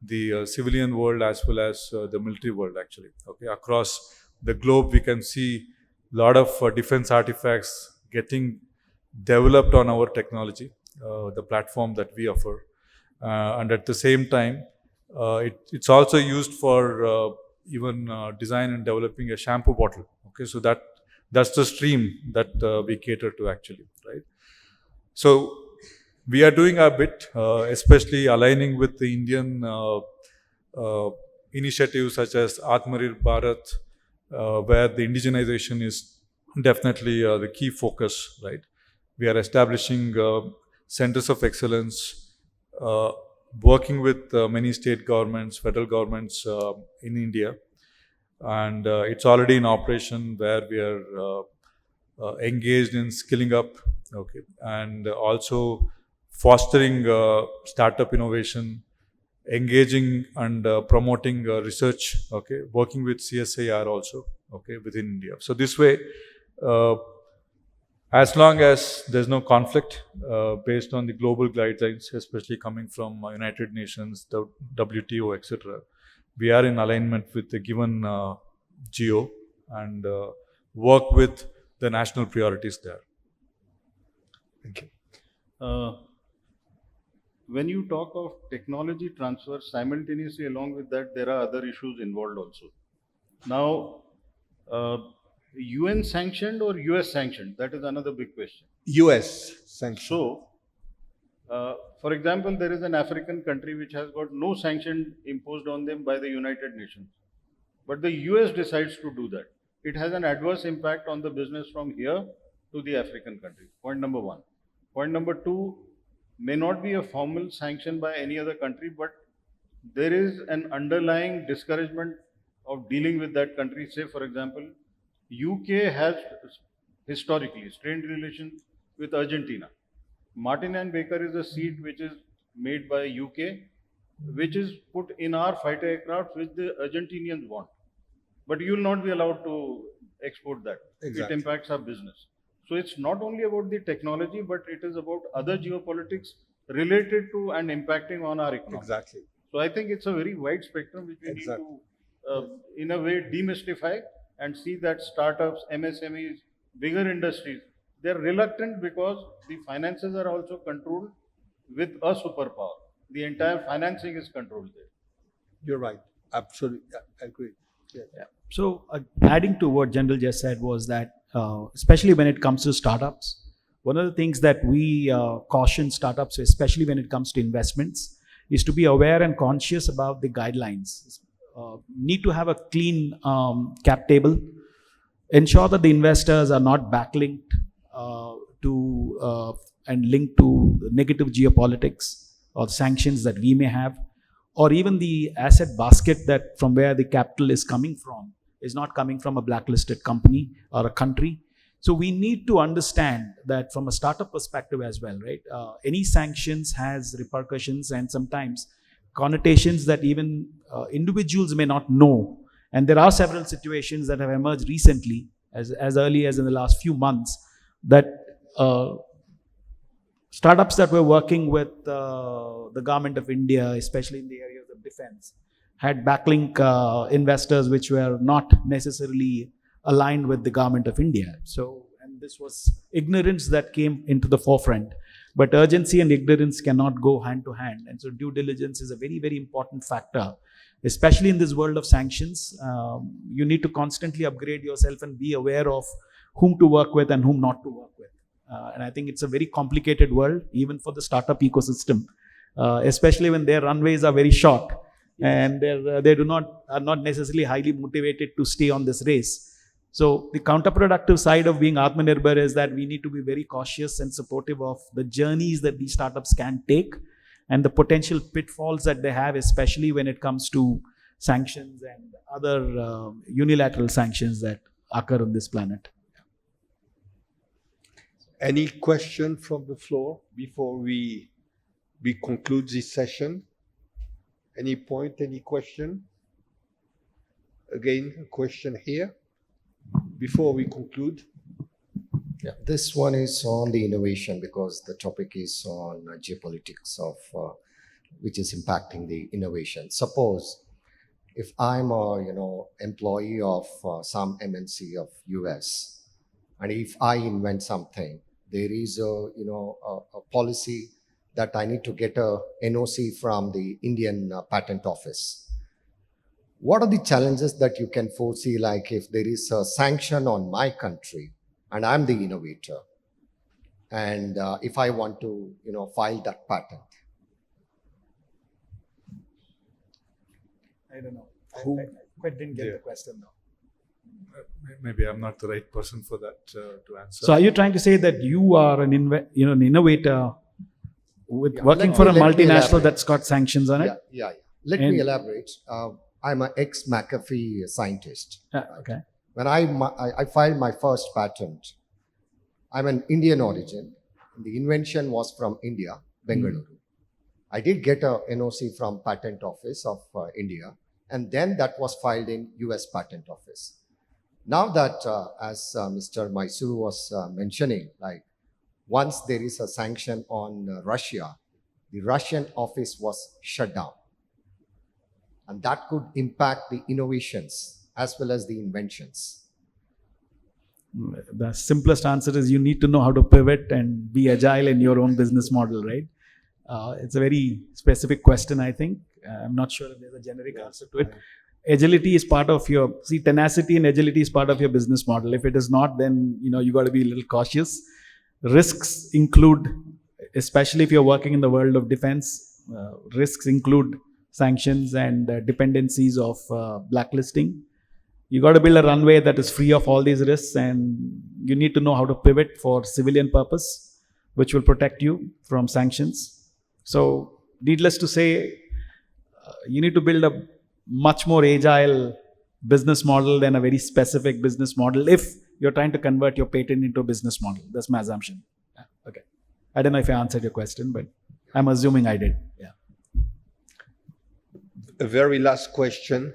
Speaker 3: the civilian world as well as the military world actually. Okay, across the globe we can see a lot of defense artifacts getting developed on our technology, the platform that we offer, and at the same time it's also used for even design and developing a shampoo bottle. Okay, so that's the stream that we cater to actually, right? So we are doing our bit, especially aligning with the Indian initiatives such as Atmanirbhar Bharat, where the indigenization is definitely the key focus, right? We are establishing centers of excellence, working with many state governments, federal governments in India, and it's already in operation, where we are engaged in skilling up, okay, and also fostering startup innovation, engaging and promoting research, okay, working with CSIR also, okay, within India. So this way, as long as there's no conflict based on the global guidelines, especially coming from United Nations, the WTO, etc., we are in alignment with the given geo, and work with the national priorities there.
Speaker 1: Thank you.
Speaker 2: When you talk of technology transfer, simultaneously along with that, there are other issues involved also. Now, UN sanctioned or US sanctioned? That is another big question.
Speaker 1: US sanction.
Speaker 2: So, for example, there is an African country which has got no sanction imposed on them by the United Nations, but the US decides to do that. It has an adverse impact on the business from here to the African country. Point number one. Point number two, may not be a formal sanction by any other country, but there is an underlying discouragement of dealing with that country. Say, for example, UK has historically strained relations with Argentina. Martin and Baker is a seat which is made by UK, which is put in our fighter aircraft, which the Argentinians want. But you will not be allowed to export that.
Speaker 1: Exactly.
Speaker 2: It impacts our business. So it's not only about the technology, but it is about other geopolitics related to and impacting on our economy.
Speaker 1: Exactly.
Speaker 2: So I think it's a very wide spectrum which we
Speaker 1: Exactly.
Speaker 2: need to, in a way, demystify and see that startups, MSMEs, bigger industries, they're reluctant because the finances are also controlled with a superpower. The entire financing is controlled there.
Speaker 1: You're right. Absolutely. I agree. Yeah.
Speaker 4: So, adding to what General just said was that, especially when it comes to startups, one of the things that we caution startups, especially when it comes to investments, is to be aware and conscious about the guidelines. Need to have a clean cap table. Ensure that the investors are not backlinked to and linked to negative geopolitics or sanctions that we may have, or even the asset basket that from where the capital is coming from is not coming from a blacklisted company or a country. So we need to understand that from a startup perspective as well, right? Any sanctions has repercussions and sometimes connotations that even individuals may not know. And there are several situations that have emerged recently, as early as in the last few months, that startups that were working with the government of India, especially in the areas of defense, had backlink investors which were not necessarily aligned with the government of India. So, and this was ignorance that came into the forefront. But urgency and ignorance cannot go hand to hand. And so due diligence is a very, very important factor, especially in this world of sanctions. You need to constantly upgrade yourself and be aware of whom to work with and whom not to work with. And I think it's a very complicated world, even for the startup ecosystem, especially when their runways are very short and they are not necessarily highly motivated to stay on this race. So the counterproductive side of being Atmanirbhar is that we need to be very cautious and supportive of the journeys that these startups can take and the potential pitfalls that they have, especially when it comes to sanctions and other unilateral sanctions that occur on this planet.
Speaker 1: Any question from the floor before we conclude this session? Any point, any question? Again, a question here before we conclude.
Speaker 5: Yeah, this one is on the innovation because the topic is on geopolitics of which is impacting the innovation. Suppose if I'm a employee of some MNC of US, and if I invent something, there is a policy that I need to get a NOC from the Indian Patent Office. What are the challenges that you can foresee, like if there is a sanction on my country and I'm the innovator, and if I want to, file that patent?
Speaker 4: I don't know. I quite didn't get the question though.
Speaker 3: Maybe I'm not the right person for that to answer.
Speaker 4: So are you trying to say that you are an innovator with working
Speaker 5: Let
Speaker 4: for a
Speaker 5: me
Speaker 4: multinational
Speaker 5: elaborate.
Speaker 4: that's got sanctions on it?
Speaker 5: Yeah. Let me elaborate. I'm an ex-McAfee scientist.
Speaker 4: Okay.
Speaker 5: When I filed my first patent, I'm an Indian origin. The invention was from India, Bengaluru. I did get a NOC from Patent Office of India, and then that was filed in US Patent Office. Now that, as Mr. Mysuru was mentioning, like once there is a sanction on Russia, the Russian office was shut down. And that could impact the innovations as well as the inventions.
Speaker 4: The simplest answer is you need to know how to pivot and be agile in your own business model, right? It's a very specific question, I think. I'm not sure if there's a generic answer to it. Agility is part of tenacity and agility is part of your business model. If it is not, then, you got to be a little cautious. Risks include, especially if you're working in the world of defense, risks include sanctions and dependencies of blacklisting. You got to build a runway that is free of all these risks, and you need to know how to pivot for civilian purpose, which will protect you from sanctions. So, needless to say, you need to build a much more agile business model than a very specific business model if you're trying to convert your patent into a business model. That's my assumption. Okay. I don't know if I answered your question, but I'm assuming I did. Yeah.
Speaker 1: A very last question.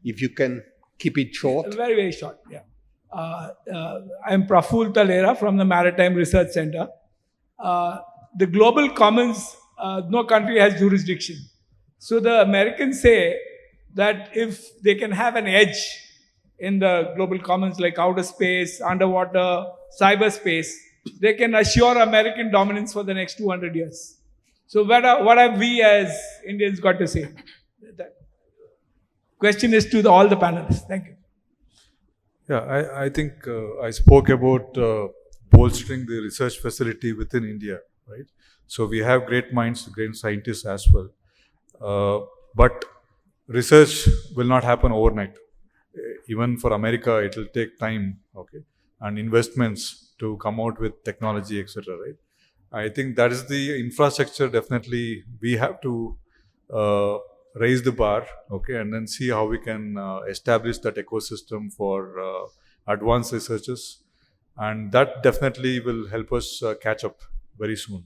Speaker 1: If you can Keep it short.
Speaker 6: Very, very short, yeah. I'm Praful Talera from the Maritime Research Center. The global commons, no country has jurisdiction. So the Americans say that if they can have an edge in the global commons like outer space, underwater, cyberspace, they can assure American dominance for the next 200 years. So what have we as Indians got to say? That question is to all the panelists. Thank you.
Speaker 3: Yeah, I think I spoke about bolstering the research facility within India, right? So we have great minds, great scientists as well. But research will not happen overnight. Even for America, it will take time, okay, and investments to come out with technology, etc. Right? I think that is the infrastructure. Definitely, we have to raise the bar, okay, and then see how we can establish that ecosystem for advanced researchers, and that definitely will help us catch up very soon.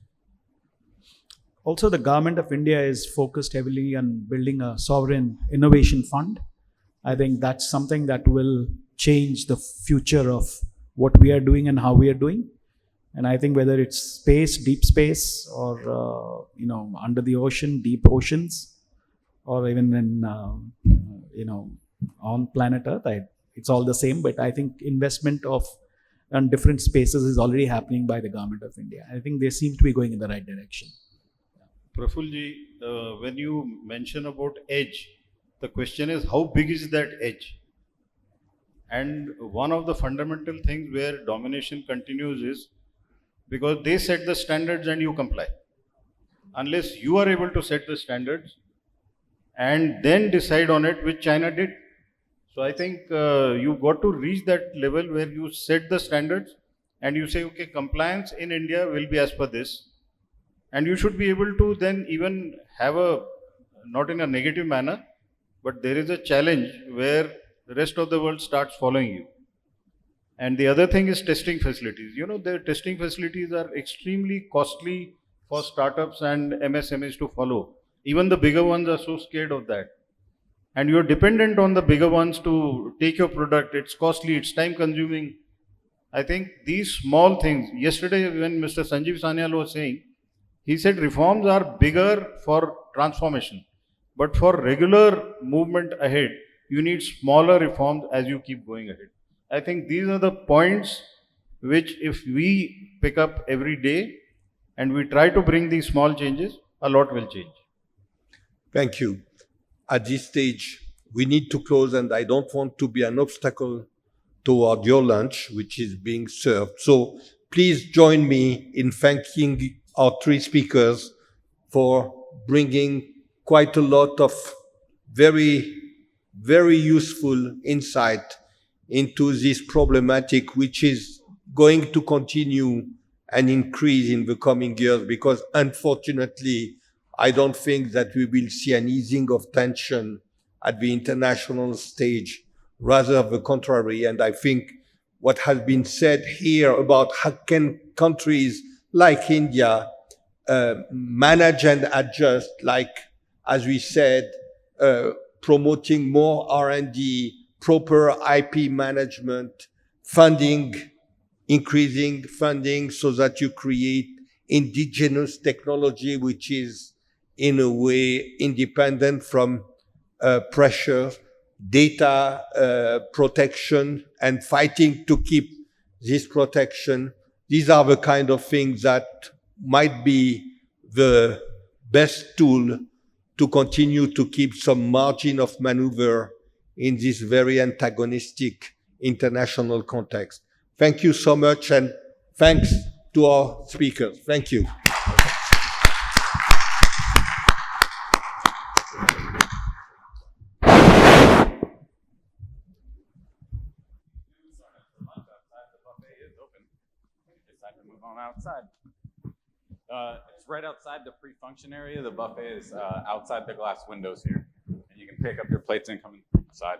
Speaker 4: Also, the government of India is focused heavily on building a sovereign innovation fund. I think that's something that will change the future of what we are doing and how we are doing. And I think whether it's space, deep space, or under the ocean, deep oceans, or even in on planet Earth, it's all the same. But I think investment on different spaces is already happening by the government of India. I think they seem to be going in the right direction.
Speaker 2: Prafulji, when you mention about edge, the question is how big is that edge? And one of the fundamental things where domination continues is because they set the standards and you comply. Unless you are able to set the standards and then decide on it, which China did. So I think you got to reach that level where you set the standards and you say, okay, compliance in India will be as per this. And you should be able to then even have not in a negative manner, but there is a challenge where the rest of the world starts following you. And the other thing is testing facilities. The testing facilities are extremely costly for startups and MSMEs to follow. Even the bigger ones are so scared of that. And you're dependent on the bigger ones to take your product. It's costly, it's time consuming. I think these small things, yesterday when Mr. Sanjeev Sanyal was saying, he said reforms are bigger for transformation, but for regular movement ahead, you need smaller reforms as you keep going ahead. I think these are the points which if we pick up every day and we try to bring these small changes, a lot will change.
Speaker 1: Thank you. At this stage, we need to close, and I don't want to be an obstacle toward your lunch, which is being served. So please join me in thanking our three speakers for bringing quite a lot of very, very useful insight into this problematic, which is going to continue and increase in the coming years, because unfortunately, I don't think that we will see an easing of tension at the international stage, rather the contrary. And I think what has been said here about how can countries like India manage and adjust, like, as we said, promoting more R&D, proper IP management, funding, increasing funding so that you create indigenous technology, which is in a way independent from pressure, data protection, and fighting to keep this protection. These are the kind of things that might be the best tool to continue to keep some margin of maneuver in this very antagonistic international context. Thank you so much, and thanks to our speakers. Thank you.
Speaker 7: Outside. It's right outside the pre-function area. The buffet is outside the glass windows here. And you can pick up your plates and come inside.